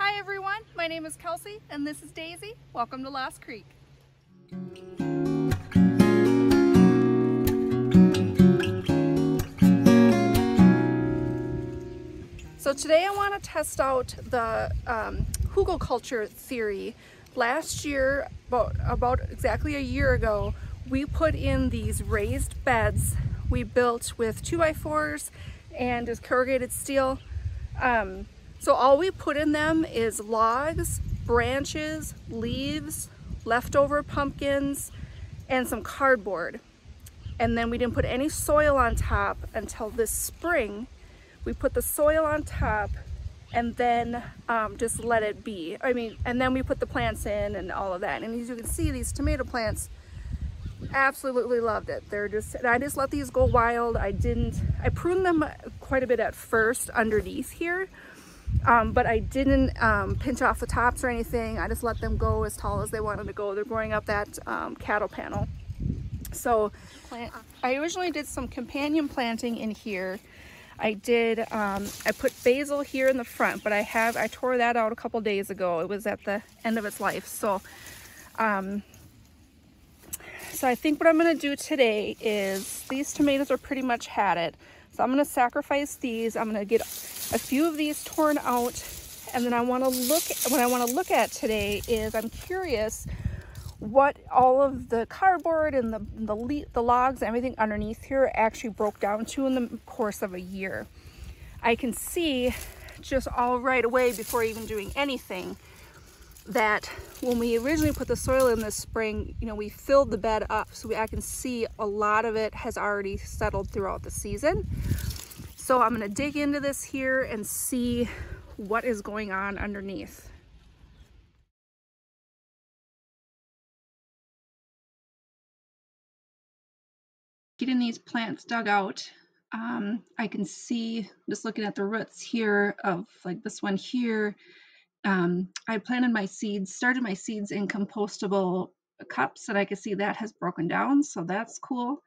Hi everyone, my name is Kelsey and this is Daisy. Welcome to Lost Creek. So today I want to test out the Hugelkultur theory. Last year, about exactly a year ago, we put in these raised beds we built with 2x4s and just corrugated steel. So all we put in them is logs, branches, leaves, leftover pumpkins, and some cardboard. And then we didn't put any soil on top until this spring. We put the soil on top and then just let it be. And then we put the plants in and all of that. And as you can see, these tomato plants absolutely loved it. I just let these go wild. I pruned them quite a bit at first underneath here, but I didn't pinch off the tops or anything. I just let them go as tall as they wanted to go. They're growing up that cattle panel. So I originally did some companion planting in here. I put basil here in the front, but I tore that out a couple days ago. It was at the end of its life. So I think what I'm going to do today is, these tomatoes are pretty much had it. So I'm going to sacrifice these. I'm going to get a few of these torn out. And then what I want to look at today is, I'm curious what all of the cardboard and the logs and everything underneath here actually broke down to in the course of a year. I can see just all right away, before even doing anything, that when we originally put the soil in this spring, we filled the bed up, so I can see a lot of it has already settled throughout the season. So I'm going to dig into this here and see what is going on underneath. Getting these plants dug out, I can see, just looking at the roots here of like this one here, I planted my seeds, started my seeds in compostable cups, and I can see that has broken down, so that's cool.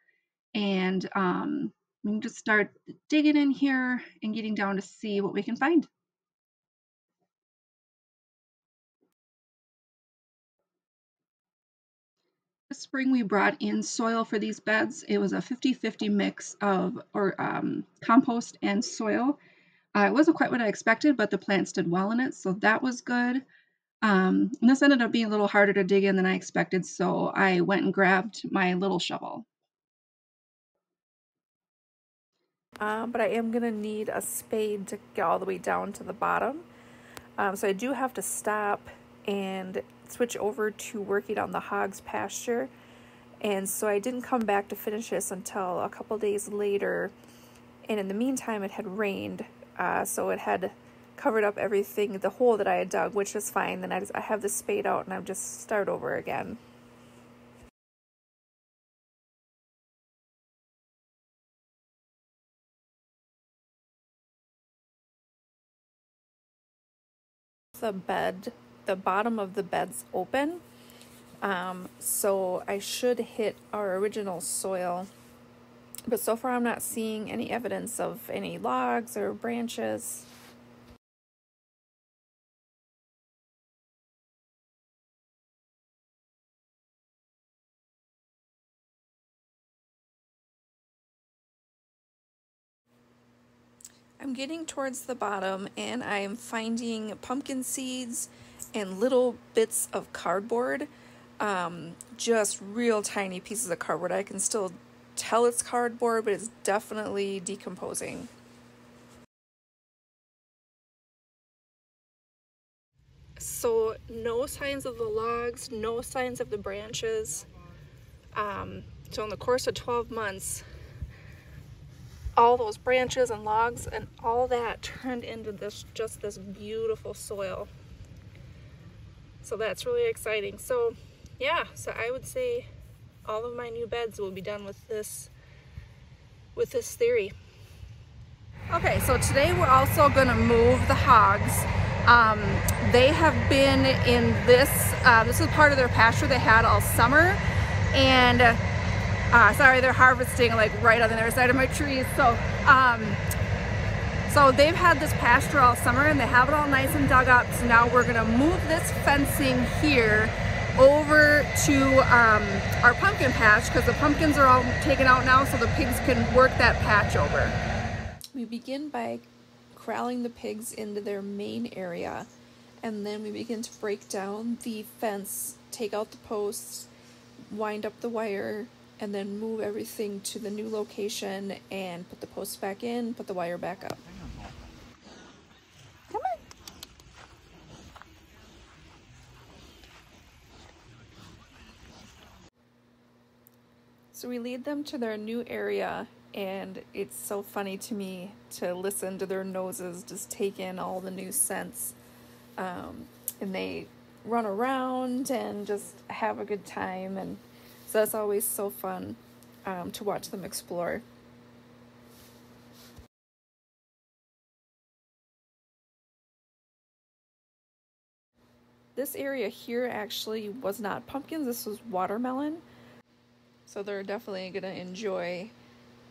And we can just start digging in here and getting down to see what we can find. This spring we brought in soil for these beds. It was a 50-50 mix of compost and soil. It wasn't quite what I expected, but the plants did well in it, so that was good. And this ended up being a little harder to dig in than I expected, so I went and grabbed my little shovel. But I am going to need a spade to get all the way down to the bottom. So I do have to stop and switch over to working on the Hogs pasture. And so I didn't come back to finish this until a couple days later. And in the meantime, it had rained. So it had covered up everything, the hole that I had dug, which is fine. Then I have the spade out and I'll just start over again. The bottom of the bed's open, so I should hit our original soil, but so far I'm not seeing any evidence of any logs or branches. I'm getting towards the bottom and I'm finding pumpkin seeds and little bits of cardboard, just real tiny pieces of cardboard. I can still tell it's cardboard, but it's definitely decomposing. So no signs of the logs, no signs of the branches. So in the course of 12 months, all those branches and logs and all that turned into just this beautiful soil. So that's really exciting. So yeah, so I would say all of my new beds will be done with this theory. Okay, so today we're also going to move the hogs. They have been in this is part of their pasture they had all summer, and sorry, they're harvesting like right on the other side of my trees. So they've had this pasture all summer and they have it all nice and dug up. So now we're gonna move this fencing here over to our pumpkin patch because the pumpkins are all taken out now, so the pigs can work that patch over. We begin by corralling the pigs into their main area, and then we begin to break down the fence, take out the posts, wind up the wire, and then move everything to the new location and put the posts back in, put the wire back up. Come on. So we lead them to their new area, and it's so funny to me to listen to their noses just take in all the new scents. And they run around and just have a good time, and so that's always so fun to watch them explore. This area here actually was not pumpkins, this was watermelon. So they're definitely going to enjoy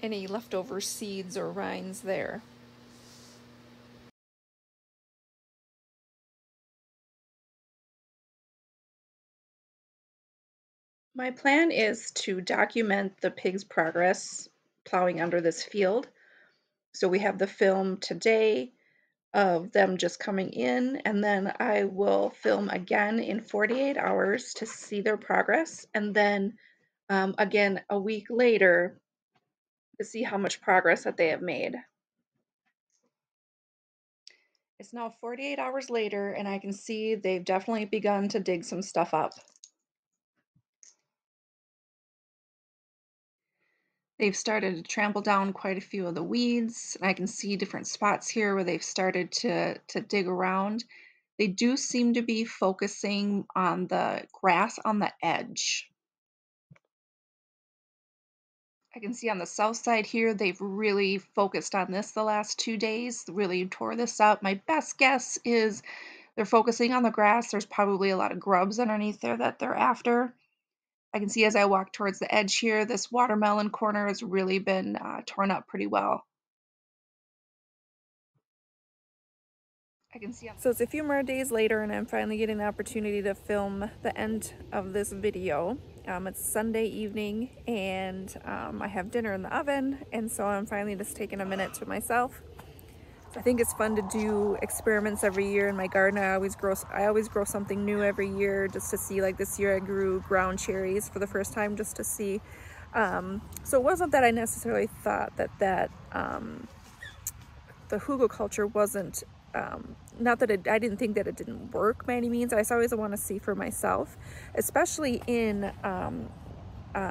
any leftover seeds or rinds there. My plan is to document the pigs' progress plowing under this field. So we have the film today of them just coming in, and then I will film again in 48 hours to see their progress, and then again a week later to see how much progress that they have made. It's now 48 hours later, and I can see they've definitely begun to dig some stuff up. They've started to trample down quite a few of the weeds, and I can see different spots here where they've started to dig around. They do seem to be focusing on the grass on the edge. I can see on the south side here, they've really focused on this the last 2 days, really tore this up. My best guess is they're focusing on the grass. There's probably a lot of grubs underneath there that they're after. I can see as I walk towards the edge here, this watermelon corner has really been torn up pretty well. I can see. So it's a few more days later, and I'm finally getting the opportunity to film the end of this video. It's Sunday evening, and I have dinner in the oven, and so I'm finally just taking a minute to myself. I think it's fun to do experiments every year in my garden. I always grow something new every year just to see. Like this year I grew ground cherries for the first time just to see. So it wasn't that I necessarily thought that the Hugelkultur wasn't, not that I didn't think that it didn't work by any means. I always want to see for myself, especially in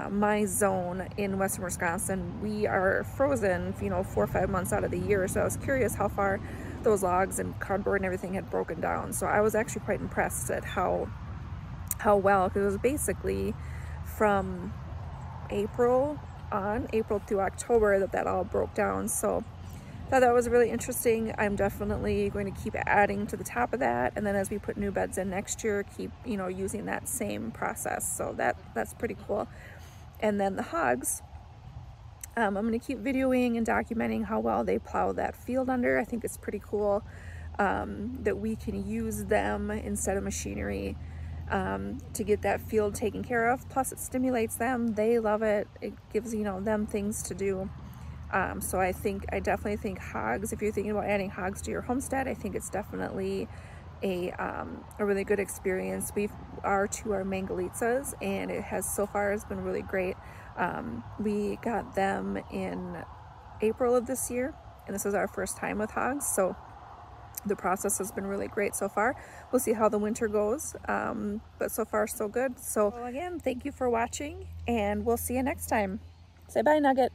my zone in western Wisconsin. We are frozen, 4 or 5 months out of the year, so I was curious how far those logs and cardboard and everything had broken down. So I was actually quite impressed at how well, because it was basically from April through October that all broke down. So I thought that was really interesting. I'm definitely going to keep adding to the top of that, and then as we put new beds in next year, keep using that same process. So that's pretty cool. And then the hogs, I'm going to keep videoing and documenting how well they plow that field under. I think it's pretty cool that we can use them instead of machinery to get that field taken care of. Plus it stimulates them. They love it. It gives them things to do. So I definitely think hogs, if you're thinking about adding hogs to your homestead, I think it's definitely a really good experience. We are to our Mangalitsa's, and it has so far has been really great. We got them in April of this year, and this is our first time with hogs, so the process has been really great so far. We'll see how the winter goes, but so far so good. So again, thank you for watching, and we'll see you next time. Say bye, Nugget.